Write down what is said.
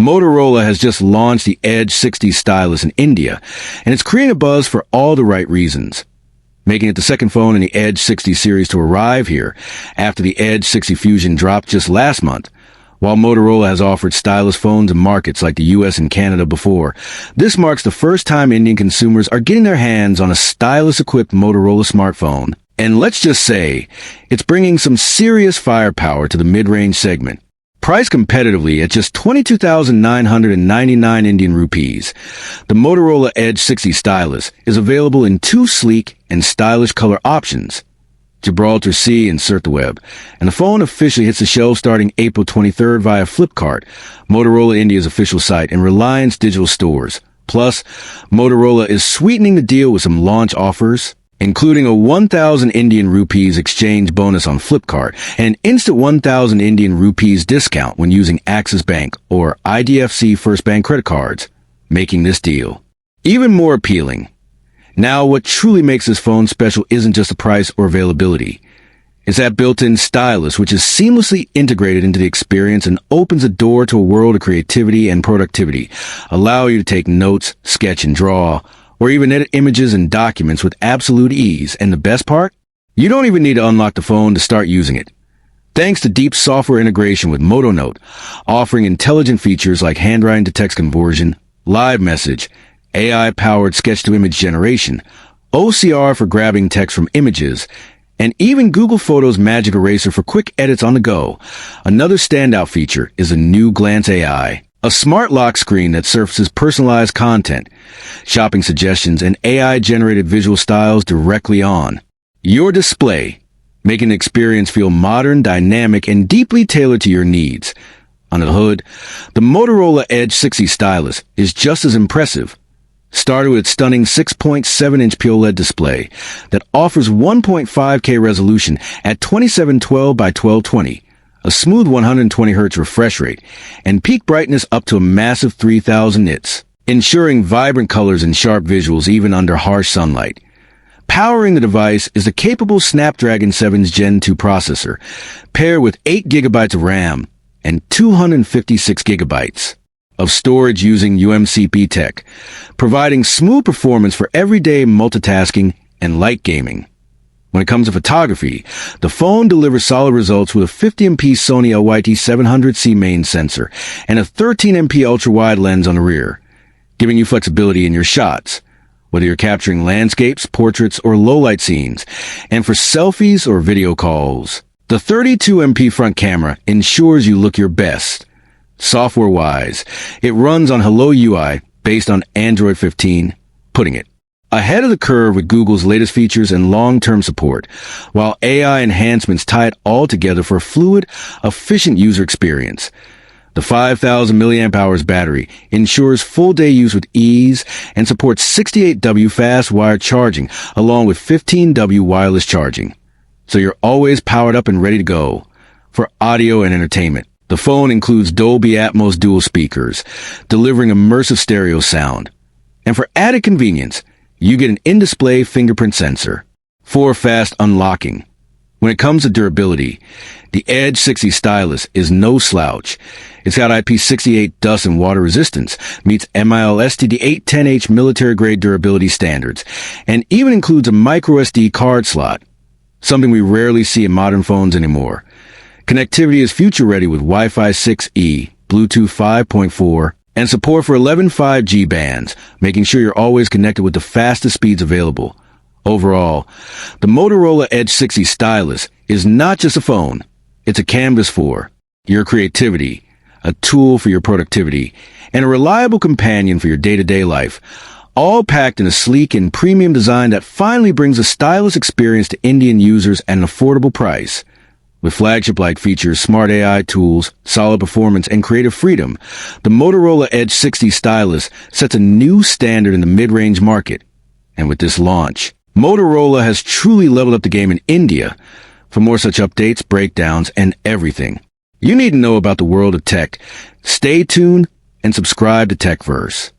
Motorola has just launched the Edge 60 Stylus in India, and it's creating a buzz for all the right reasons, making it the second phone in the Edge 60 series to arrive here after the Edge 60 Fusion dropped just last month. While Motorola has offered stylus phones in markets like the US and Canada before, this marks the first time Indian consumers are getting their hands on a stylus-equipped Motorola smartphone. And let's just say, it's bringing some serious firepower to the mid-range segment. Priced competitively at just 22,999 Indian rupees, the Motorola Edge 60 Stylus is available in two sleek and stylish color options. Gibraltar Sea and CircuitWeb, and the phone officially hits the shelves starting April 23rd via Flipkart, Motorola India's official site, and Reliance digital stores. Plus, Motorola is sweetening the deal with some launch offers, including a 1,000 Indian rupees exchange bonus on Flipkart and an instant 1,000 Indian rupees discount when using Axis Bank or IDFC First Bank credit cards, making this deal even more appealing. Now, what truly makes this phone special isn't just the price or availability. It's that built-in stylus, which is seamlessly integrated into the experience and opens the door to a world of creativity and productivity, allow you to take notes, sketch and draw, or even edit images and documents with absolute ease. And the best part? You don't even need to unlock the phone to start using it. Thanks to deep software integration with MotoNote, offering intelligent features like handwriting to text conversion, live message, AI-powered sketch-to-image generation, OCR for grabbing text from images, and even Google Photos Magic Eraser for quick edits on the go. Another standout feature is a new Glance AI, a smart lock screen that surfaces personalized content, shopping suggestions, and AI-generated visual styles directly on your display, making the experience feel modern, dynamic, and deeply tailored to your needs. Under the hood, the Motorola Edge 60 Stylus is just as impressive. Started with its stunning 6.7-inch POLED display that offers 1.5K resolution at 2712 by 1220, a smooth 120 Hz refresh rate, and peak brightness up to a massive 3000 nits, ensuring vibrant colors and sharp visuals even under harsh sunlight. Powering the device is the capable Snapdragon 7's Gen 2 processor, paired with 8 GB of RAM and 256 GB of storage using UMCP tech, providing smooth performance for everyday multitasking and light gaming. When it comes to photography, the phone delivers solid results with a 50MP Sony LYT-700C main sensor and a 13MP ultra-wide lens on the rear, giving you flexibility in your shots, whether you're capturing landscapes, portraits, or low-light scenes, and for selfies or video calls. The 32MP front camera ensures you look your best. Software-wise, it runs on Hello UI based on Android 15, putting it ahead of the curve with Google's latest features and long-term support, while AI enhancements tie it all together for a fluid, efficient user experience. The 5,000 mAh battery ensures full-day use with ease and supports 68W fast wired charging along with 15W wireless charging, so you're always powered up and ready to go. For audio and entertainment, the phone includes Dolby Atmos dual speakers, delivering immersive stereo sound. And for added convenience, you get an in-display fingerprint sensor for fast unlocking. When it comes to durability, the Edge 60 Stylus is no slouch. It's got IP68 dust and water resistance, meets MIL STD 810H military-grade durability standards, and even includes a microSD card slot, something we rarely see in modern phones anymore. Connectivity is future-ready with Wi-Fi 6E, Bluetooth 5.4, and support for 11 5G bands, making sure you're always connected with the fastest speeds available. Overall, the Motorola Edge 60 Stylus is not just a phone. It's a canvas for your creativity, a tool for your productivity, and a reliable companion for your day-to-day life, all packed in a sleek and premium design that finally brings a stylish experience to Indian users at an affordable price. With flagship-like features, smart AI tools, solid performance, and creative freedom, the Motorola Edge 60 Stylus sets a new standard in the mid-range market. And with this launch, Motorola has truly leveled up the game in India. For more such updates, breakdowns, and everything you need to know about the world of tech, stay tuned and subscribe to TechVerse.